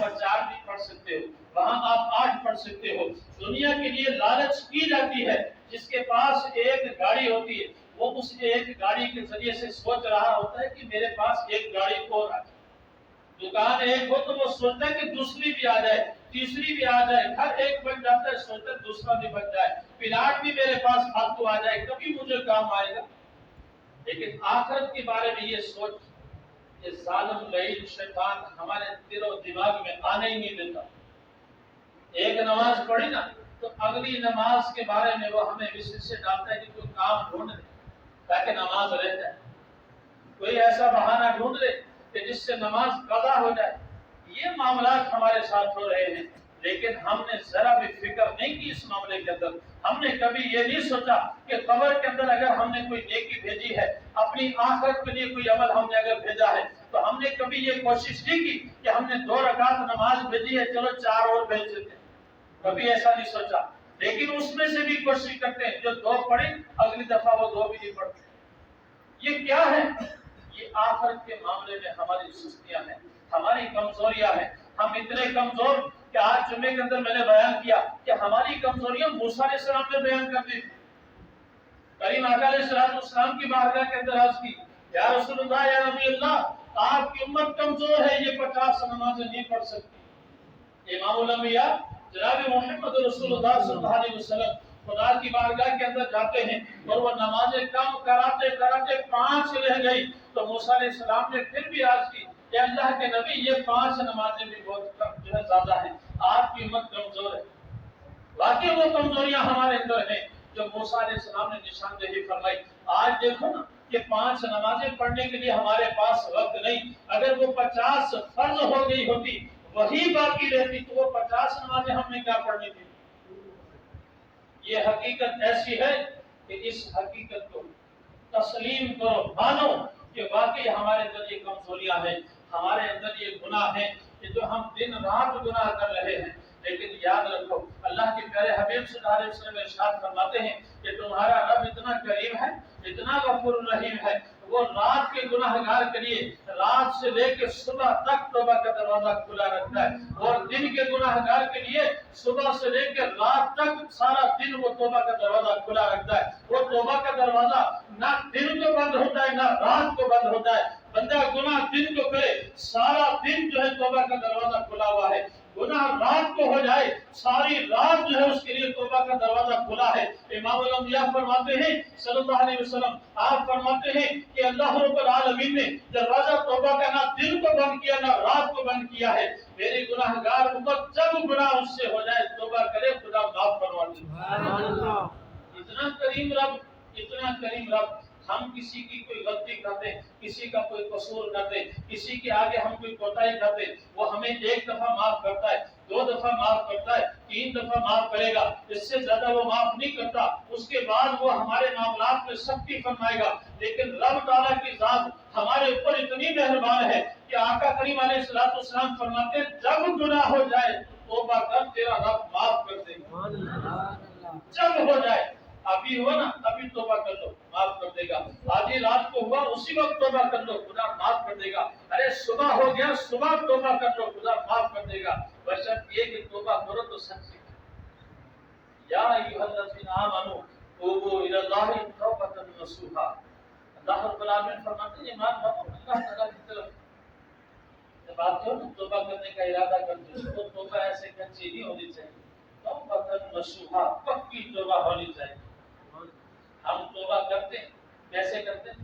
پر 4 بھی پڑھ سکتے ہو، وہاں آپ 8 پڑھ سکتے ہو۔ دنیا کے لیے لالچ کی جاتی ہے، جس کے پاس ایک گاڑی ہوتی ہے وہ اس ایک گاڑی کے ذریعے سے سوچ رہا ہوتا ہے کہ میرے پاس ایک گاڑی اور آ جائے، دکان ایک ہو تو وہ سوچتا ہے کہ دوسری بھی آ جائے، تیسری بھی آ جائے، گھر ایک بن جاتا ہے سوچتا ہے دوسرا بھی بن جائے، پلاٹ بھی میرے پاس فالتو آ جائے، کبھی مجھے کام آئے گا۔ لیکن آخرت کے بارے میں یہ سوچ، یہ ظالم لعین شیطان ہمارے دل و دماغ میں آنے ہی نہیں دیتا۔ ایک نماز پڑھی نا تو اگلی نماز کے بارے میں وہ ہمیں وسوسے ڈالتا ہے کہ کوئی کام ڈھونڈ لے تاکہ نماز رہ جائے، کوئی ایسا بہانہ ڈھونڈ لے کہ جس سے نماز قضا ہو جائے۔ یہ معاملات ہمارے ساتھ ہو رہے ہیں، لیکن ہم نے ذرا بھی فکر نہیں کی اس معاملے کے اندر۔ ہم نے کبھی یہ نہیں سوچا کہ قبر کے اندر اگر ہم نے کوئی نیکی بھیجی ہے، اپنی آخرت کے لیے کوئی عمل ہم نے اگر بھیجا ہے، تو ہم نے کبھی یہ کوشش نہیں کی کہ ہم نے 2 رکعت نماز بھیجی ہے چلو 4 اور بھیج دیتے، کبھی ایسا نہیں سوچا۔ لیکن اس میں سے بھی کوشش کرتے ہیں جو 2 پڑھی اگلی دفعہ وہ 2 بھی نہیں پڑھتے۔ یہ کیا ہے؟ یہ آخرت کے معاملے میں ہماری سستیاں ہیں، ہماری کمزوریاں ہیں۔ ہم اتنے کمزور کہ آج جمعے کے اندر میں نے بیان کیا کہ ہماری کمزوریاں موسیٰ علیہ السلام نے بیان کر دی۔ کریم آقا علیہ السلام کی بارگاہ کے اندر عرض کی، یا رسول اللہ، یا نبی اللہ، آپ کی امت کمزور ہے، یہ 50 نمازیں نہیں پڑھ سکتی۔ امام الانبیاء جناب محمد رسول اللہ صلی اللہ علیہ وسلم خدا کی بارگاہ کے اندر جاتے ہیں اور وہ نمازیں کم کراتے کراتے 5 رہ گئی تو موسیٰ علیہ السلام نے پھر بھی عرض کی کہ اللہ کے نبی یہ 5 نمازیں بھی بہت جو ہے زیادہ ہیں، آپ کی امت کمزور ہے۔ واقعی وہ کمزوریاں ہمارے اندر ہیں جو موسیٰ علیہ السلام نے نشاندہی فرمائی۔ آج دیکھو نا کہ 5 نمازیں پڑھنے کے لیے ہمارے پاس وقت نہیں، اگر وہ 50 فرض ہو گئی ہوتی وہی باقی رہتی تو وہ 50 نمازیں ہم نے کیا پڑھنی تھی؟ یہ حقیقت ایسی ہے کہ اس حقیقت کو تسلیم کرو، مانو کہ واقعی ہمارے اندر یہ کمزوریاں ہیں، ہمارے اندر یہ گناہ ہیں کہ جو ہم دن رات گناہ کر رہے ہیں۔ لیکن یاد رکھو اللہ کے پیارے حبیب صلی اللہ علیہ وسلم ارشاد فرماتے ہیں کہ تمہارا رب اتنا کریم ہے، اتنا غفور الرحیم ہے، وہ رات کے گناہ گار کے لیے رات سے لے کے صبح تک توبہ کا دروازہ کھلا رکھتا ہے، اور دن کے گناہ گار کے لیے صبح سے لے کے رات تک سارا دن وہ توبہ کا دروازہ کھلا رکھتا ہے۔ وہ توبہ کا دروازہ نہ دن کو بند ہوتا ہے نہ رات کو بند ہوتا ہے۔ بندہ گناہ دن کو کرے سارا دن جو ہے توبہ کا دروازہ کھلا ہوا ہے، گناہ رات کو ہو جائے ساری رات جو ہے اس کے لیے توبہ کا دروازہ کھلا ہے۔ امام الانبیاء فرماتے ہیں صلی اللہ علیہ وسلم، آپ فرماتے ہیں کہ اللہ رب العالمین نے دروازہ توبہ کا نہ دن کو بند کیا نہ رات کو بند کیا ہے۔ میری گناہ گار امت جب گناہ اس سے ہو جائے توبہ کرے، خدا معاف فرما دے۔ سبحان اللہ۔ اتنا کریم رب، اتنا کریم رب، ہم کسی کی کوئی غلطی کرتے، کسی کا کوئی قصور کرتے، کسی کے آگے ہم کوئی کوتاہی کرتے، وہ ہمیں 1 دفعہ معاف کرتا ہے، 2 دفعہ معاف کرتا ہے، 3 دفعہ معاف کرے گا، اس سے زیادہ وہ معاف نہیں کرتا۔ اس کے بعد وہ ہمارے معاملات میں سختی فرمائے گا۔ لیکن رب تعالیٰ کی ذات ہمارے اوپر اتنی مہربان ہے کہ آقا کریم علیہ السلام فرماتے ہیں جب گناہ ہو جائے توبہ کر، تیرا رب معاف کر دے گا۔ جب ہو جائے، ابھی ہوا نا ابھی توبہ کر لو، معاف کر دے گا۔ آدھی رات کو ہوا اسی وقت توبہ کر لو، خدا معاف کر دے گا۔ ارے صبح ہو گیا صبح توبہ کر لو، خدا معاف کر دے گا، بشرط یہ کہ توبہ کرو تو سچی۔ یا ایھا الذین آمنوا توبوا الی اللہ توبۃ نصوحا۔ اللہ رب العالمین فرماتے ہیں ایمان والو، اللہ تعالیٰ کی طرف جب آتے ہو نا توبہ کرنے کا ارادہ کرتے ہو تو توبہ ایسے کچی نہیں ہونی چاہیے، توبۃ نصوحا، پکی توبہ ہونی چاہیے۔ ہم توبہ کرتے ہیں، کیسے کرتے ہیں؟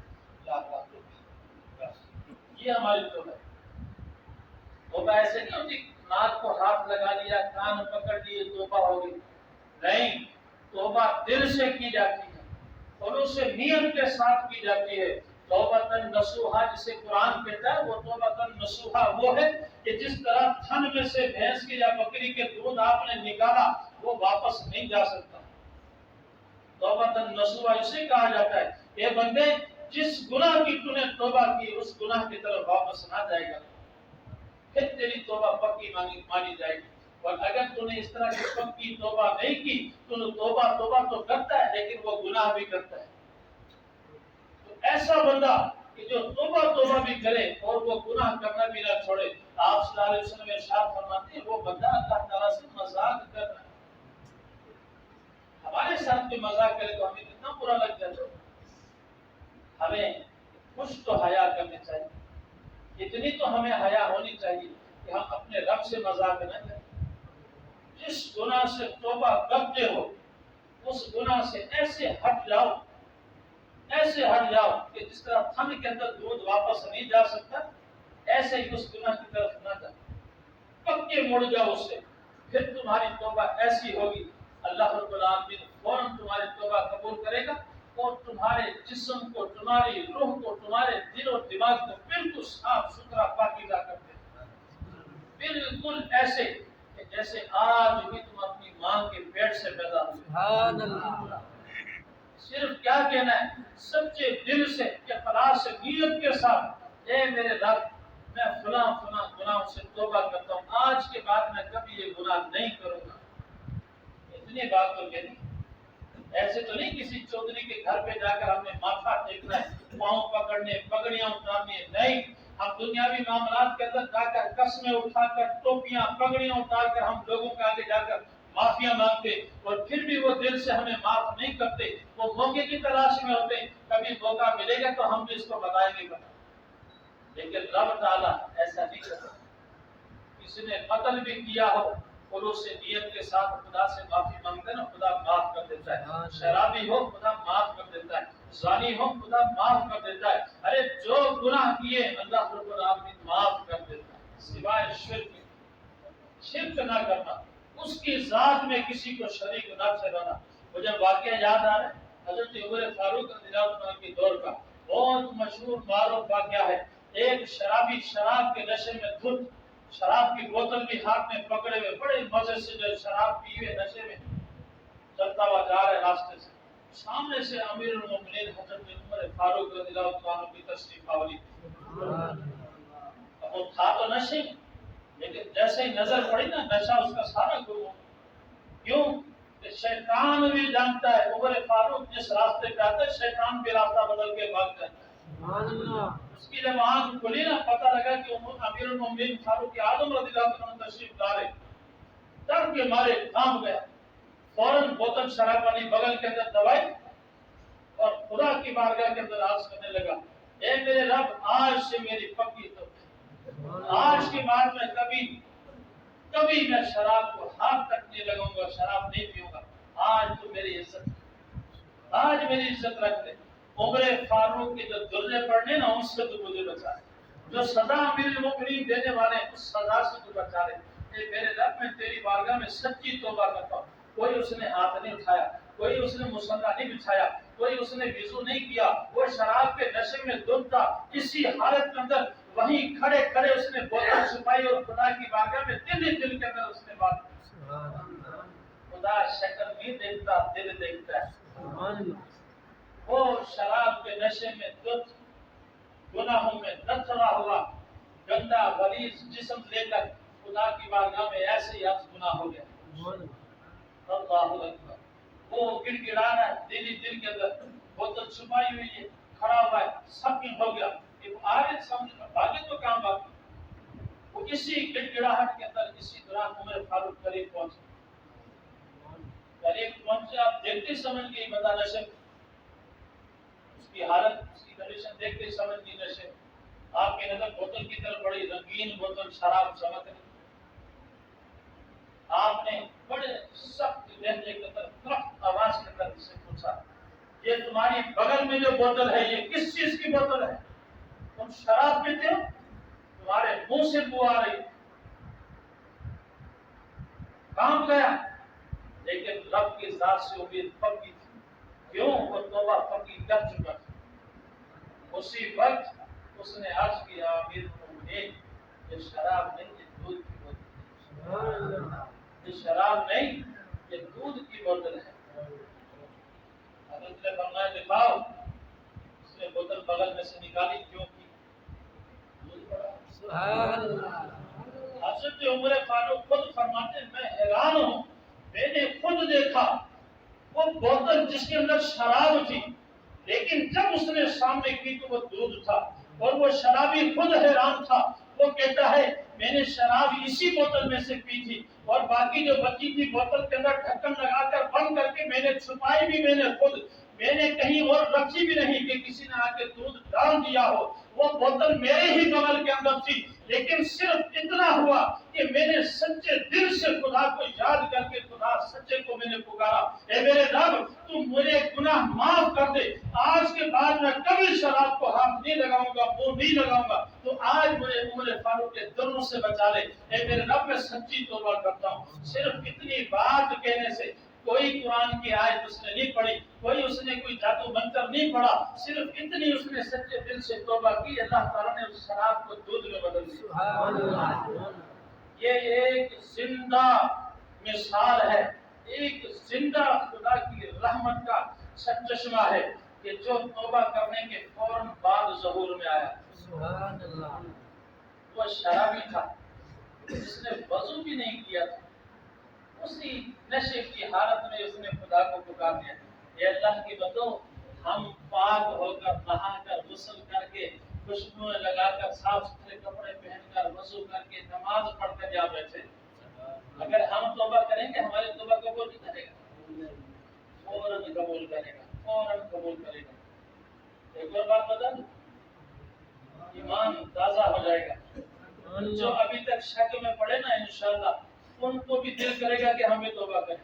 یہ ہماری توبہ ہے۔ توبہ ایسے نہیں ہوتی ناک کو ہاتھ لگا لیا، کان پکڑ لیے توبہ ہو گئی، نہیں، توبہ دل سے کی جاتی ہے اور اسے نیت کے ساتھ کی جاتی ہے۔ توبۃ نصوحا جسے قرآن کہتا ہے، وہ توبۃ نصوحا وہ ہے کہ جس طرح تھن میں سے بھینس کے یا بکری کے دودھ آپ نے نکالا وہ واپس نہیں جا سکتا۔ توبۃ نصوحا اسے کہا جاتا ہے اے بندے جس گناہ کی تو نے توبہ کی اس گناہ کی طرف واپس نہ جائے گا، پھر تیری توبہ پکی مانی جائے گی۔ اور اگر تو نے اس طرح کی پکی توبہ نہیں کی تو توبہ تو کرتا ہے لیکن وہ گناہ بھی کرتا ہے۔ تو ایسا بندہ کہ جو توبہ بھی کرے اور وہ گناہ کرنا بھی نہ چھوڑے. آپ صلی اللہ علیہ وسلم ارشاد فرماتے ہیں وہ بندہ اللہ تعالیٰ سے مذاق کر رہا ہے. ہمارے ساتھ بھی مذاق کرے تو ہمیں کتنا برا لگ جاتا ہے. ہمیں کچھ تو حیا کرنی چاہیے. اتنی تو ہمیں حیا ہونی چاہیے کہ ہم اپنے رب سے مذاق نہ کریں. جس گناہ سے توبہ کرتے ہو اس گناہ سے ایسے ہٹ جاؤ کہ جس طرح تھن کے اندر دودھ واپس نہیں جا سکتا ایسے ہی اس گناہ کی طرف نہ جاؤ. پکے مڑ جاؤ اس سے. پھر تمہاری توبہ ایسی ہوگی اللہ رب العالمین فوراً تمہاری توبہ قبول کرے گا اور تمہارے جسم کو تمہاری روح کو تمہارے دل و دماغ کو بالکل صاف ستھرا پاکیزہ کر دے گا. بالکل ایسے کہ جیسے آج بھی تم اپنی ماں کے پیٹ سے پیدا ہوئے. سبحان اللہ. صرف کیا کہنا ہے سچے دل سے اخلاص نیت کے ساتھ اے میرے رب میں فلاں گناہوں سے توبہ کرتا ہوں. آج کے بعد میں کبھی یہ گناہ نہیں کروں گا. اتنی بات تو کہنی. ایسے تو نہیں کسی چودھری کے گھر پہ جا کر ہم نے ماتھا ٹیکنا ہے پاؤں پکڑنے پگڑیاں اتارنی ہے. نہیں. ہم دنیاوی معاملات کے اندر جا کر قسمیں اٹھا کر ٹوپیاں پگڑیاں اتار کر ہم لوگوں کے آگے جا کر معافیاں مانگتے اور پھر بھی وہ دل سے ہمیں معاف نہیں کرتے. وہ موقع کی تلاش میں ہوتے. کبھی موقع ملے گا تو ہم بھی اس کو بتائیں گے. لیکن رب تعالیٰ ایسا نہیں کرتا. کسی نے قتل بھی کیا ہو اور اس سے نیت کے ساتھ خدا سے معافی مانگتے نا خدا معاف کر دیتا ہے. شرابی ہو خدا معاف کر دیتا ہے. زانی ہو خدا معاف کر دیتا ہے. ارے جو گناہ کیے اللہ رب العالمین معاف کر دیتا ہے سوائے شرک نہ کرنا. اس کی ذات میں کسی کو شریک نہ ٹھہرانا. مجھے واقعہ یاد آ رہا ہے حضرت عمر فاروق رضی اللہ عنہ کے دور کا بہت مشہور معروف واقعہ ہے. ایک شرابی شراب کے نشے میں دھت شراب کی بوتل بھی ہاتھ میں پکڑے ہوئے بڑے مزے سے جو شراب پیے نشے میں چلتا ہوا جا رہا ہے راستے سے. سامنے سے امیر المومنین حضرت عمر فاروق رضی اللہ عنہ کی تشریف آوری. وہ تھا تو نشے لیکن جیسے ہی نظر پڑی نا نشہ اس کا سارا گم ہو. کیوں کہ شیطان بھی جانتا ہے عمر فاروق جس راستے پہ آتا ہے شیطان بھی راستہ بدل کے بھاگ جاتا ہے. اس کی جب آنکھ کھلی نا پتہ لگا کہ امیر المومنین فاروق اعظم رضی اللہ عنہ تشریف لا رہے. ڈر کے مارے کانپ گیا. فوراً بوتل شراب والی بغل کے اندر دبائی اور خدا کی بارگاہ کے اندر عرض کرنے لگا اے میرے رب آج سے میری پکی توبہ. آج کے بعد میں کبھی میں شراب کو ہاتھ تک نہیں لگاؤں گا. شراب نہیں پیوں گا. آج تو میری عزت رکھ دے. عمر فاروق کے جو درجے پڑھنے نا ان سے تو مجھے بچا. جو سزا امیر المومنین دینے والے اس سزا سے تو بچا لے. اے میرے رب میں تیری بارگاہ میں سچی توبہ کرتا ہوں. کوئی اس نے ہاتھ نہیں اٹھایا. کوئی اس نے مصلی نہیں بچھایا. کوئی اس نے وضو نہیں کیا. وہ شراب کے نشے میں دھت تھا. اسی حالت کے اندر وہیں کھڑے اس نے بوتل چھپائی اور خدا کی بارگاہ میں دل کے اندر اس نے بات کی. خدا شکل نہیں دیکھتا دل دیکھتا ہے. وہ شراب کے نشے میں دھت گناہوں میں نتھرا ہوا گندا غلیظ جسم لے کر خدا کی بارگاہ میں ایسے ہی عرض گناہ ہو گیا. اللہ اکبر. وہ گڑ گڑا رہا ہے دل کے اندر بوتل چھپائی ہوئی ہے کھڑا ہوا ہے سب کچھ ہو گیا. آگے سمجھ باقی تو کام باقی. وہ اسی گڑ گڑاہٹ کے اندر اسی دوران عمر فاروق قریب پہنچے. آپ دیکھتے سمجھ گئی بتا نشے اس کی حالت اس کی کنڈیشن دیکھتے سمجھ گئی نشے. آپ کی نظر بوتل کی طرف بڑی رنگین بوتل شراب چمک رہی. آپ نے بڑے سخت لہجے کے اندر سخت آواز کے اندر سے پوچھا یہ تمہاری بغل میں جو بوتل ہے یہ کس چیز کی بوتل ہے؟ تم شراب پیتے ہو؟ تمہارے منہ سے بو آ رہی. کام گیا لیکن رب کی ذات سے امید پکی تھی. کیوں؟ وہ توبہ پکی کر چکا تھا. اسی وقت اس نے عرض کیا امیر المومنین یہ شراب نہیں یہ دودھ کی بوتل ہے. یہ شراب نہیں یہ دودھ کی بوتل ہے. حضرت نے فرمایا دکھاؤ. اس نے بوتل بغل میں سے نکالی. کیوں کی؟ سبحان اللہ. حضرت عمر فاروق خود فرماتے میں حیران ہوں. میں نے خود دیکھا وہ بوتل جس کے اندر شراب تھی لیکن جب اس نے سامنے کی تو وہ دودھ تھا، اور وہ شرابی خود حیران تھا. وہ کہتا ہے میں نے شراب اسی بوتل میں سے پی تھی، اور باقی جو بچی تھی بوتل کے اندر ڈھکن لگا کر بند کر کے میں نے چھپائی بھی میں نے خود، میں نے کہیں اور رکھی بھی نہیں کہ کسی نے آ کے دودھ ڈال دیا ہو. وہ بوتل میرے ہی بغل کے اندر تھی، لیکن صرف اتنا ہوا کہ میں نے سچے دل سے خدا کو یاد کر کے خدا سچے کو میں نے پکارا، اے میرے رب تو مجھے گناہ معاف کر دے، آج کے بعد میں کبھی شراب کو ہاتھ نہیں لگاؤں گا، منہ نہیں لگاؤں گا، تو آج مجھے عمر فاروق کے دروں سے بچا لے. اے میرے رب میں سچی توبہ کرتا ہوں. صرف اتنی بات کہنے سے کوئی قرآن کی آیت اس نے نہیں پڑھی، کوئی اس نے کوئی جادو منتر نہیں پڑھا، صرف اتنی اس نے سچے دل سے توبہ کی، اللہ تعالیٰ نے اس شراب کو دودھ میں بدل دیا. سبحان اللہ. یہ ایک زندہ مثال ہے، ایک زندہ خدا کی رحمت کا سرچشمہ ہے کہ جو توبہ کرنے کے فوراً بعد ظہور میں آیا. سبحان اللہ. وہ شرابی تھا جس نے وضو بھی نہیں کیا تھا، اسی نشے کی حالت میں اس نے خدا کو پکار دیا، اے اللہ کی بندو ہم پاک ہو کر نہا کر غسل کر کے خوشبوئیں لگا کر صاف ستھرے کپڑے پہن کر وضو کر کے نماز پڑھ کر جا بیٹھے، اگر ہم توبہ کریں گے ہماری توبہ قبول نہیں کرے گا؟ فوراً قبول کرے گا، فوراً قبول کرے گا. ایک اور بات بتا دوں، ایمان تازہ ہو جائے گا. جو ابھی تک شک میں پڑے نا انشاءاللہ ان کو بھی دل کرے گا کہ ہم بھی توبہ کریں.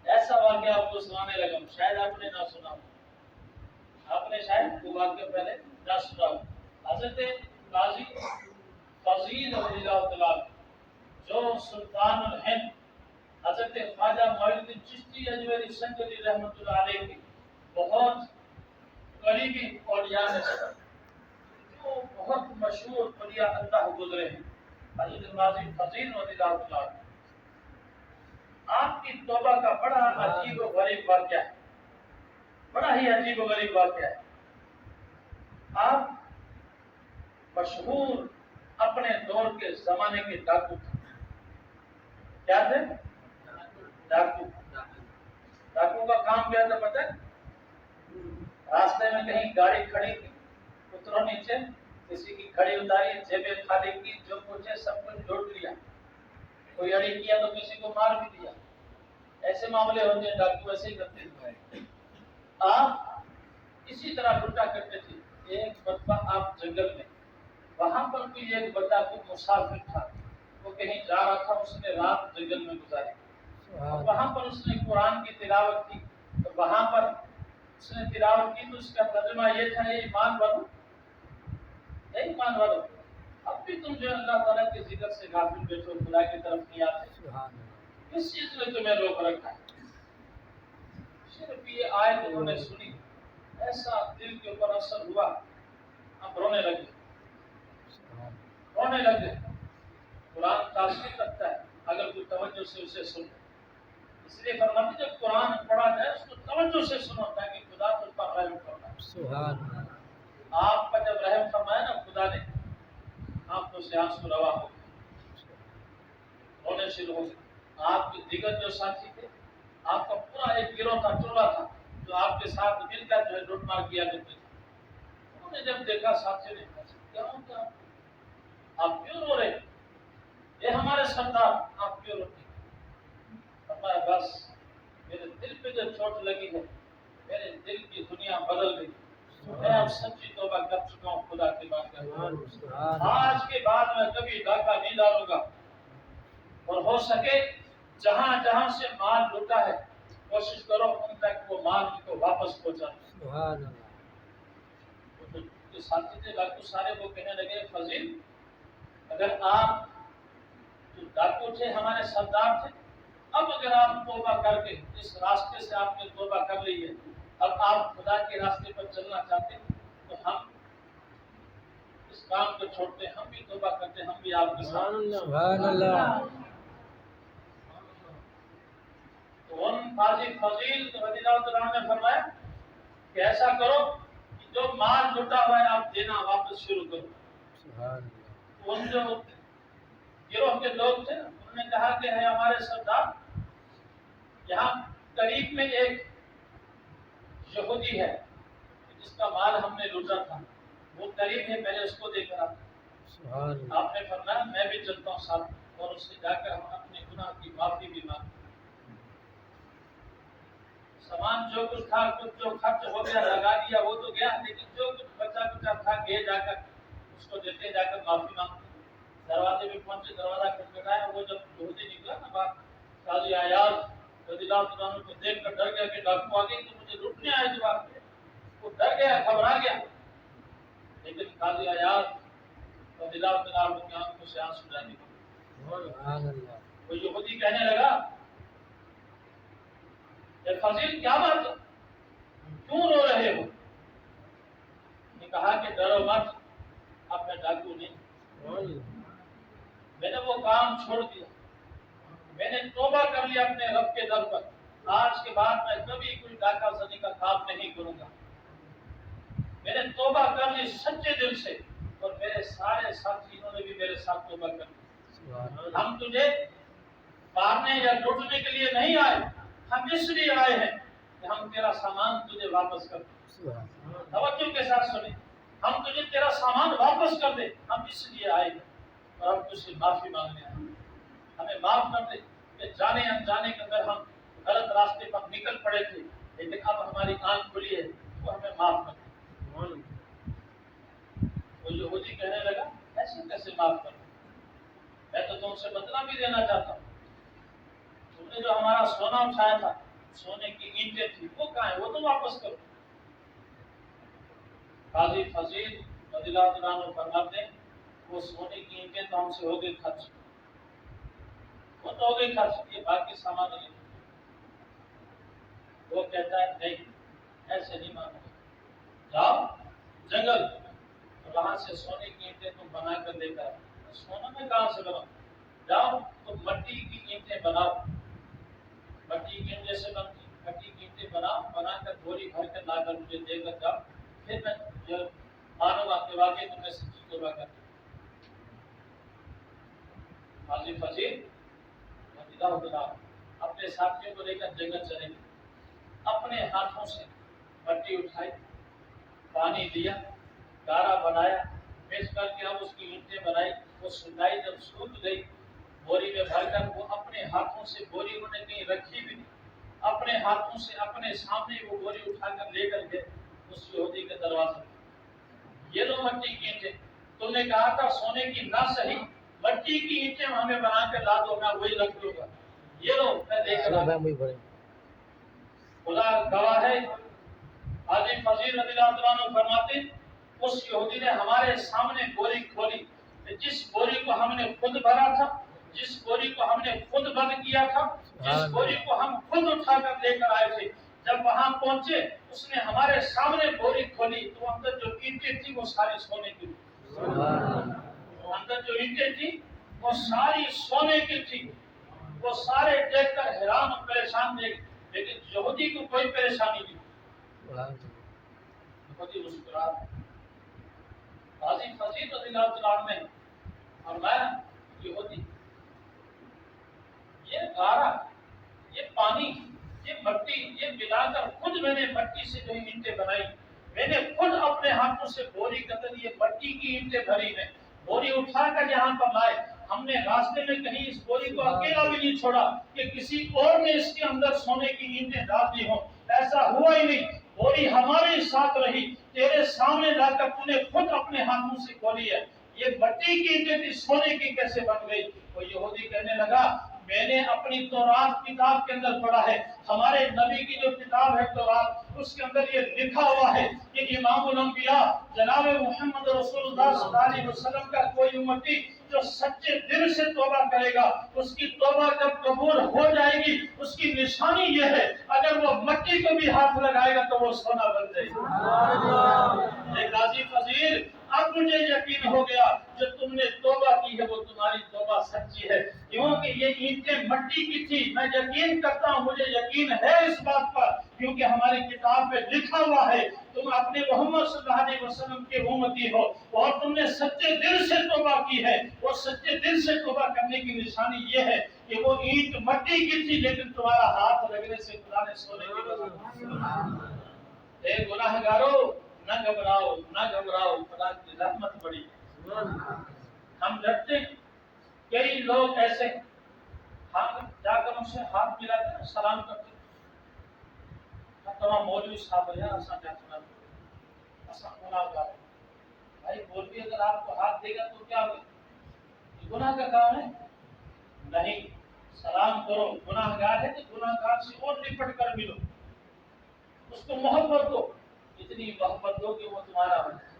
ایسا واقعہ آپ کو سنانے لگا، شاید آپ نے نہ سنا ہو، آپ نے شاید وہ واقعہ پہلے نہ سنا ہو. حضرت قاضی فضیل رضی اللہ تعالیٰ جو سلطان الہند حضرت خواجہ معین الدین چشتی اجمیری سنجری رحمۃ اللہ علیہ کی بہت قریبی اولیاء میں سے جو بہت مشہور اولیاء اللہ گزرے ہیں، حضرت قاضی فضیل رضی اللہ تعالیٰ آپ کی توبہ کا بڑا عجیب و غریب واقعہ ہے، بڑا ہی عجیب و غریب واقعہ ہے. آپ مشہور اپنے دور کے زمانے کے ڈاکو تھے. کیا تھے؟ ڈاکو. ڈاکو کا کام کیا تھا پتہ ہے؟ راستے میں کہیں گاڑی کھڑی کی، اترو نیچے، کسی کی کھڑی اتاری، جیبیں خالی کی، جو کچھ ہے سب کچھ لوٹ لیا، کوئی اڑی کیا تو کسی کو مار بھی دیا. ایسے معاملے ہوتے ہیں، ڈاکو ایسے ہی کرتے ہیں. آپ اسی طرح لوٹا کرتے تھے. ایک مرتبہ آپ جنگل میں، وہاں پر کوئی ایک بندہ کو مسافر تھا، وہ کہیں جا رہا تھا، اس نے رات جنگل میں گزاری. وہاں پر اس نے قرآن کی تلاوت کی، تو وہاں پر اس نے تلاوت کی تو اس کا ترجمہ یہ تھا، اے ایمان والو، اے ایمان والو، اب بھی تم جو اللہ تعالیٰ کے ذکر سے غافل بیٹھو، خدا کی طرف نہیں آتے، کس چیز نے تمہیں روک رکھا ہے؟ صرف یہ آیت انہوں نے سنی، ایسا دل کے اوپر اثر ہوا، ہم رونے لگے، رونے لگے. قرآن تاثیر رکھتا ہے اگر کوئی توجہ سے اسے سنے، اس لیے فرماتے جب قرآن پڑھا جائے اس کو توجہ سے سنو تاکہ خدا تم پر رحم فرمائے. سبحان اللہ. آپ کا جب رحم فرمایا نا خدا نے، آنکھوں سے آنسو روا ہو گئے، رونے شروع ہو گئے. آپ کے دیگر جو ساتھی تھے، آپ کا پورا ایک گروہ تھا، ٹولہ تھا، جو آپ کے ساتھ مل کر جو ہے لوٹ مار کیا کرتے تھے، انہوں نے جب دیکھا ساتھی نے کیا ہوتا آپ کیوں رو رہے؟ یہ ہمارے سردار، آپ کیوں روتے؟ فرمایا بس میرے دل پہ جو چوٹ لگی ہے، میرے دل کی دنیا بدل گئی، میں اب سچی توبہ کر چکا ہوں خدا کی بات کر. آج کے بعد میں کبھی ڈاکہ نہیں ڈالوں گا، اور ہو سکے جہاں جہاں سے مال لوٹا ہے کوشش کرو ان تک وہ مال کو واپس پہنچانا. جو ساتھی تھے ڈاکو سارے وہ کہنے لگے فضیل اگر آپ جو ڈاکو تھے ہمارے سردار تھے، اب اگر آپ توبہ کر کے اس راستے سے آپ نے توبہ کر لی ہے، اب آپ خدا کے راستے پر چلنا چاہتے ہیں تو ہم اس کام کو چھوڑتے، ہم بھی توبہ کرتے، ہم بھی آپ کے ساتھ. سبحان اللہ. تو ان قاضی فضیل رضی اللہ تعالیٰ نے فرمایا کہ ایسا کرو کہ جو مال لوٹا ہوا ہے آپ دینا واپس شروع کرو. سبحان اللہ. ان جو گروہ کے لوگ تھے انہوں نے کہا کہ ہے ہمارے سردار، یہاں قریب میں ایک یہودی ہے جس کا مال ہم نے لوٹا تھا، وہ قریب ہے، پہلے اس کو دے کر آپ نے فرمایا میں بھی چلتا ہوں ساتھ، اور اس سے جا کر ہم اپنے گناہ کی معافی بھی مانگتے۔ سامان جو کچھ تھا، کچھ جو خرچ ہو گیا لگا دیا وہ تو گیا، لیکن جو کچھ بچا کچا تھا گئے جا کر اس کو دیتے، جا کر معافی مانگتے۔ دروازے پہ پہنچے، دروازہ کھٹکھٹایا، وہ جب یہودی نکلا نا باہر، قاضی عیاض رضی اللہ عنہ کو دیکھ کر ڈر گیا کہ ڈاکو آ گئی تو مجھے لوٹنے آئے جواب دے، وہ ڈر گیا، گھبرا گیا، لیکن قاضی عیاض رضی اللہ عنہ کی آنکھوں سے آنسو جاری ہوئے۔ وہ یہودی کہنے لگا اے فضیل کیا بات ہے، کیوں رو رہے ہو؟ نے کہا کہ ڈرو مت، اب میں ڈاکو نہیں، میں نے وہ کام چھوڑ دیا، میں نے توبہ کر لیا اپنے رب کے در پر، آج کے بعد میں کبھی کوئی ڈاکہ زنی کا کام نہیں کروں گا، میں نے توبہ کر لی سچے دل سے، اور میرے سارے ساتھیوں نے بھی میرے ساتھ توبہ کر لی۔ ہم تجھے مارنے یا لوٹنے کے لیے نہیں آئے، ہم اس لیے آئے ہیں کہ ہم تیرا سامان تجھے واپس کر دیں۔ توجہ کے ساتھ سنیں، ہم تجھے تیرا سامان واپس کر دیں، ہم اس لیے آئے ہیں، اور ہم تجھ سے معافی مانگنے آئے ہیں، ہمیں معاف کر دے کہ جانے انجانے کے اندر ہم غلط راستے پر نکل پڑے تھے، لیکن اب ہماری آنکھ کھلی ہے تو ہمیں معاف کر دے۔ وہ یہودی کہنے لگا ایسے کیسے معاف کر دیں، میں تو تم سے بدلہ بھی دینا چاہتا ہوں، تم نے جو ہمارا سونا اٹھایا تھا، سونے کی اینٹیں تھی، وہ کہاں ہیں، وہ تو واپس کرو۔ قاضی فضیل رضی اللہ عنہ فرماتے ہیں وہ سونے کی اینٹیں تو ہم سے ہو گئی خرچ، وہ تو ہو گئی خرچ، یہ باقی سامان نہیں۔ وہ کہتا ہے نہیں ایسے نہیں مانو، جاؤ جنگل اور وہاں سے سونے کی اینٹیں تم بنا کر لے کر، سونا میں کہاں سے بناؤ، جاؤ تو مٹی کی اینٹیں بناؤ، مٹی کی اینٹیں سے بنتی، مٹی کی اینٹیں بناؤ، بنا کر بوری بھر کر لا کر مجھے دے کر جاؤ، پھر میں مانوں گا کہ واقعی تم نے سچی توبہ کر دی۔ قاضی فضیل اپنے ساتھیوں کو لے کر جنگل چلے گئے، اپنے ہاتھوں سے مٹی اٹھائی، پانی دیا، گارا بنایا، پیش کر کے اب اس کی اینٹیں بنائی، وہ سکائی، جب سوکھ گئی بوری میں بھر کر، وہ اپنے ہاتھوں سے بوری انہوں نے کہیں رکھی بھی نہیں، اپنے ہاتھوں سے اپنے سامنے وہ بوری اٹھا کر لے کر گئے اس یہودی کے دروازے پر۔ یہ لو مٹی کی اینٹیں، تم نے کہا تھا سونے کی نہ صحیح، مٹی کی اینٹیں ہمیں بنا کے لا دو، میں وہی رکھ دوں گا، یہ لو میں دے کر آؤں۔ خدا گواہ ہے، قاضی فضیل رضی اللہ عنہ فرماتے اس یہودی نے ہمارے سامنے بوری کھولی، جس بوری کو ہم نے خود بھرا تھا، جس بوری کو ہم نے خود بند کیا تھا، جس بوری کو ہم خود اٹھا کر لے کر آئے تھے، جب وہاں پہنچے اس نے ہمارے سامنے بوری کھولی تو اندر جو اینٹیں تھی وہ ساری سونے کی تھی، اندر جو اینٹیں تھی وہ ساری سونے کی تھی۔ وہ سارے دیکھ کر حیران اور پریشان تھے، لیکن یہودی کو کوئی پریشانی نہیں، یہودی مسکرا۔ قاضی فضیل رضی اللہ عنہ نے فرمایا یہودی یہ گارا، یہ پانی، یہ مٹی، یہ ملا کر خود میں نے مٹی سے جو اینٹیں بنائی، میں نے خود اپنے ہاتھوں سے بوری کے اندر یہ مٹی کی اینٹیں بھری ہیں، بوری اٹھا کر یہاں پر لائے، ہم نے راستے میں کہیں اس بوری کو اکیلا بھی نہیں چھوڑا کہ کسی اور نے اس کے اندر سونے کی اینٹیں ڈال دی ہوں، ایسا ہوا ہی نہیں، بوری ہمارے ساتھ رہی، تیرے سامنے لا کر تو نے خود اپنے ہاتھوں سے کھولی ہے، یہ مٹی کی اینٹیں تھی سونے کی کیسے بن گئی؟ وہ یہودی کہنے لگا میں نے اپنی تورات کتاب کے اندر پڑھا ہے، ہمارے نبی کی جو کتاب ہے تورات، اس کے اندر یہ لکھا ہوا ہے کہ امام الانبیاء جناب محمد رسول اللہ صلی اللہ علیہ وسلم کا کوئی امتی جو سچے دل سے توبہ کرے گا، اس کی توبہ جب قبول ہو جائے گی، اس کی نشانی یہ ہے اگر وہ مٹی کو بھی ہاتھ لگائے گا تو وہ سونا بن جائے گا۔ قاضی فضیل اب مجھے یقین ہو گیا جو تم نے توبہ کی ہے وہ تمہاری توبہ سچی ہے، کیونکہ یہ اینٹیں مٹی کی تھی، میں یقین کرتا ہوں، مجھے یقین ہے اس بات پر کیونکہ ہماری کتاب میں لکھا ہوا ہے تم اپنے محمد صلی اللہ علیہ وسلم کے امتی ہو اور تم نے سچے دل سے توبہ کی ہے، اور سچے دل سے توبہ کرنے کی نشانی یہ ہے کہ وہ اینٹ مٹی کی تھی لیکن تمہارا ہاتھ لگنے سے خدا نے سونے کی بنا۔ اے گناہگارو نہ گھبراؤ نہ گھبراؤ، خدا کی رحمت بڑی ہے۔ ہم ڈرتے ہیں، کئی لوگ ایسے ہم جا کر ان سے ہاتھ ملاتے ہیں، سلام کرتے ہیں، تمام مولوی صاحب ہے ایسا کیا سنا ایسا گناہ گار ہے۔ بھائی مولوی اگر آپ کو ہاتھ دے گا تو کیا ہوگا؟ یہ گناہ کا کام ہے؟ نہیں، سلام کرو، گناہ گار ہے تو گناہ گار سے اور لپٹ کر ملو، اس کو محبت دو، اتنی محبت دو کہ وہ تمہارا ہو جائے۔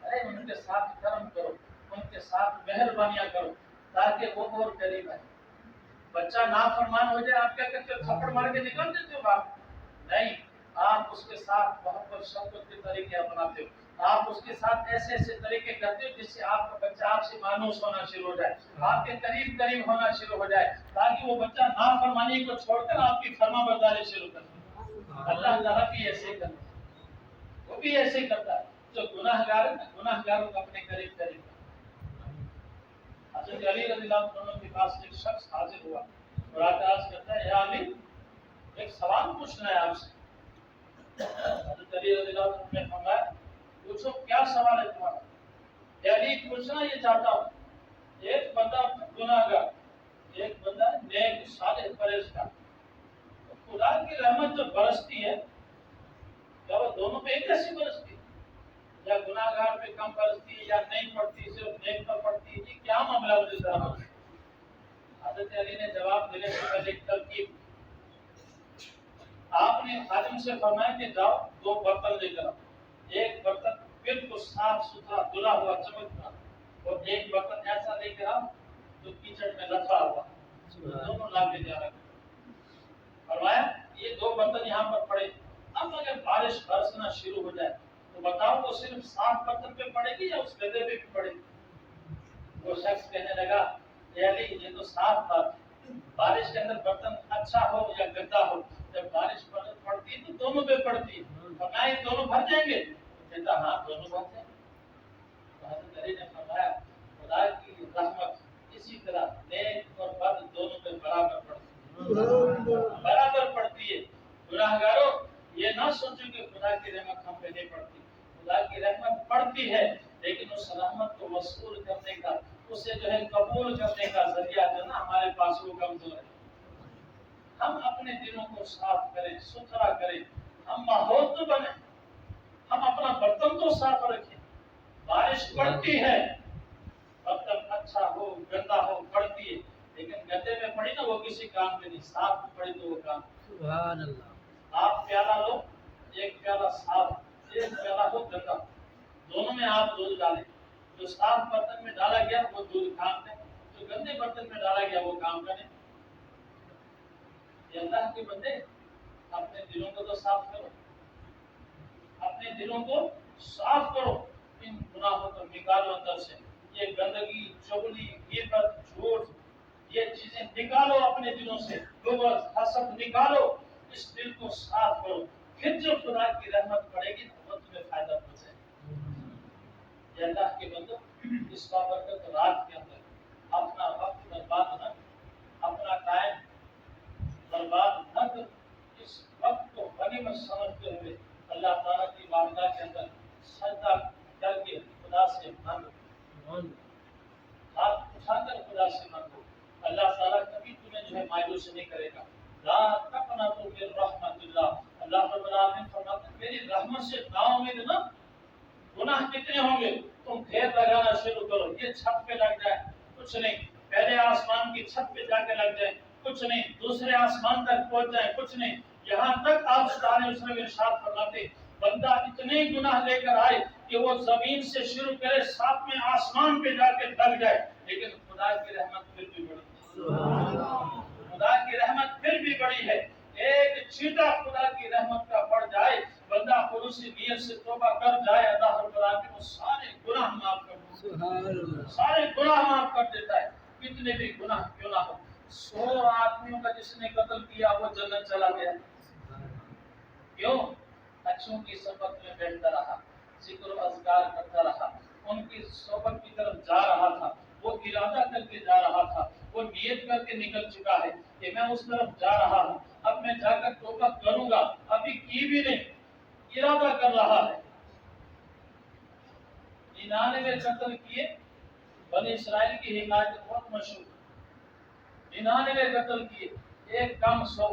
ارے ان کے ساتھ کرم کرو، ان کے ساتھ مہربانیاں کرو تاکہ وہ اور قریب ہے۔ بچہ نافرمان ہو جائے، آپ کیا کرتے ہو؟ تھپڑ مار کے نکل دیتے ہو باپ؟ نہیں، آپ اس کے ساتھ محبت شفقت کے طریقے اپناتے ہو، آپ اس کے ساتھ ایسے ایسے طریقے کرتے ہو جس سے آپ کا بچہ آپ سے مانوس ہونا شروع ہو جائے، آپ کے قریب قریب ہونا شروع ہو جائے، تاکہ وہ بچہ نافرمانی کو چھوڑ کر آپ کی فرما برداری شروع کر دے۔ اللہ تعالیٰ بھی ایسے کرتا ہے، وہ بھی ایسے کرتا ہے۔ جو گناہ گار ہے نا، گناہ گاروں کو اپنے قریب قریب کرتا ہے۔ حضرت علی رضی اللہ عنہ کے پاس ایک شخص حاضر ہوا اور آ کر عرض کرتا ہے، یا علی ایک سوال پوچھنا ہے آپ سے۔ حضرت علی رضی اللہ عنہ نے فرمایا، پوچھو کیا سوال ہے تمہارا؟ یا علی پوچھنا یہ چاہتا ہوں، ایک بندہ گناہ گار، ایک بندہ نیک صالح پرہیزگار، خدا کی رحمت جو برستی ہے کیا وہ دونوں پہ ایک جیسی برستی ہے، یا گناہ گار پہ کم برستی ہے، یا نہیں پڑتی صرف نیک پر پڑتی ہے؟ یہ کیا معاملہ مجھے ذرا بتائیں۔ حضرت علی نے جواب دینے سے پہلے ایک ترکیب، آپ نے خادم سے فرمایا کہ جاؤ دو برتن لے کر آؤ، ایک برتن بالکل صاف ستھرا دھلا ہوا چمکتا، اور ایک برتن ایسا لے کر آؤ جو کیچڑ میں لتھڑا ہوا، دونوں لا کے جا رکھا۔ فرمایا یہ دو برتن یہاں پر پڑے، اب اگر بارش برسنا شروع ہو جائے تو بتاؤ وہ صرف صاف برتن پہ پڑے گی یا اس گدے پہ بھی پڑے گی؟ وہ شخص کہنے لگا، اے علی یہ تو صاف بات ہے، بارش کے اندر برتن اچھا ہو یا گندا ہو، جب بارش پڑتی ہے تو دونوں پہ پڑتی ہے، فرمایا یہ دونوں بھر جائیں گے؟ کہتا ہاں دونوں بھر جائیں گے۔ تو حضرت علی نے فرمایا خدا کی رحمت اسی طرح نیک اور بد دونوں پہ برابر پڑتی ہے، برابر پڑتی ہے۔ گناہ گارو یہ نہ سوچو کہ خدا کی رحمت ہم پہ نہیں پڑتی، خدا کی رحمت پڑتی ہے، لیکن اس رحمت کو وصول کرنے کا، اسے جو ہے قبول کرنے کا ذریعہ جو نا ہمارے پاس وہ کمزور ہے۔ ہم اپنے دلوں کو صاف کریں، ستھرا کریں، ہم ماحول تو بنیں، ہم اپنا برتن تو صاف رکھیں۔ بارش پڑتی ہے، برتن اچھا ہو گندا ہو پڑتی ہے، لیکن گندے میں پڑی نا وہ کسی کام میں نہیں، صاف میں پڑی تو وہ کام۔ سبحان اللہ۔ آپ پیالہ لو، ایک پیالہ صاف، ایک پیالہ ہو گندا، دونوں میں آپ دودھ ڈالیں، جو صاف برتن میں ڈالا گیا وہ دودھ کام دے، جو گندے برتن میں ڈالا گیا وہ کام کرے۔ یہ اللہ کے بندے اپنے دلوں کو تو صاف کرو، اپنے دلوں کو صاف کرو، ان گناہوں کو نکالو اندر سے، یہ گندگی چغلی غیبت جھوٹ یہ چیزیں نکالو اپنے دلوں سے، غیبت حسد نکالو، اس دل کو صاف کرو، پھر جو خدا کی رحمت پڑے گی وہ تمہیں فائدہ پہنچے گا۔ یہ اللہ کے بندو اس بابرکت رات کے اندر اپنا وقت برباد نہ، اپنا ٹائم برباد نہ کر، اس وقت کو غنیمت سمجھتے ہوئے اللہ تعالیٰ کی بارگاہ کے اندر سجدہ کر کے خدا سے مانگو، ہاتھ اٹھا کر خدا سے مانگو۔ اللہ تعالیٰ کبھی تمہیں جو ہے مایوس نہیں کرے گا۔ لا تقنطوا من رحمت اللہ، اللہ رب العالمین فرماتے ہیں میری رحمت سے نا امید نہ، گناہ کتنے ہوں گے تم ڈھیر لگانا شروع کرو، یہ چھت پہ لگ جائے کچھ نہیں، پہلے آسمان کی چھت پہ جا کے لگ جائے کچھ نہیں، دوسرے آسمان تک پہنچ جائے کچھ نہیں، یہاں تک آپ صلی اللہ علیہ وسلم ارشاد فرماتے بندہ اتنے گناہ لے کر آئے کہ وہ زمین سے شروع کرے ساتویں آسمان پہ جا کے لگ جائے، لیکن خدا کی رحمت پھر بھی بڑی ہے، خدا کی رحمت پھر بھی بڑی ہے۔ ایک چھینٹا خدا کی رحمت کا پڑ جائے، بندہ خلوصی نیت سے توبہ کر جائے، اللہ رب العالمین وہ سارے گناہ معاف کر دیتا ہے، سارے گناہ معاف کر دیتا ہے، کتنے بھی گناہ کیوں نہ ہو۔ 100 آدمیوں کا جس نے قتل کیا وہ جنت چلا گیا، کیوں؟ اچھوں کی صحبت میں بیٹھتا رہا، ذکر و اذکار کرتا رہا، ان کی صحبت کی طرف جا رہا تھا، وہ ارادہ کر کے جا رہا تھا، وہ نیت کر کے نکل چکا ہے کہ میں اس طرف جا رہا ہوں، اب میں جا کر توبہ کروں گا، ابھی کی بھی نہیں، ارادہ کر رہا ہے۔ 99 قتل کیے، بنی اسرائیل کی حکایت بہت مشہور، 99 قتل کیے، ایک کم 100۔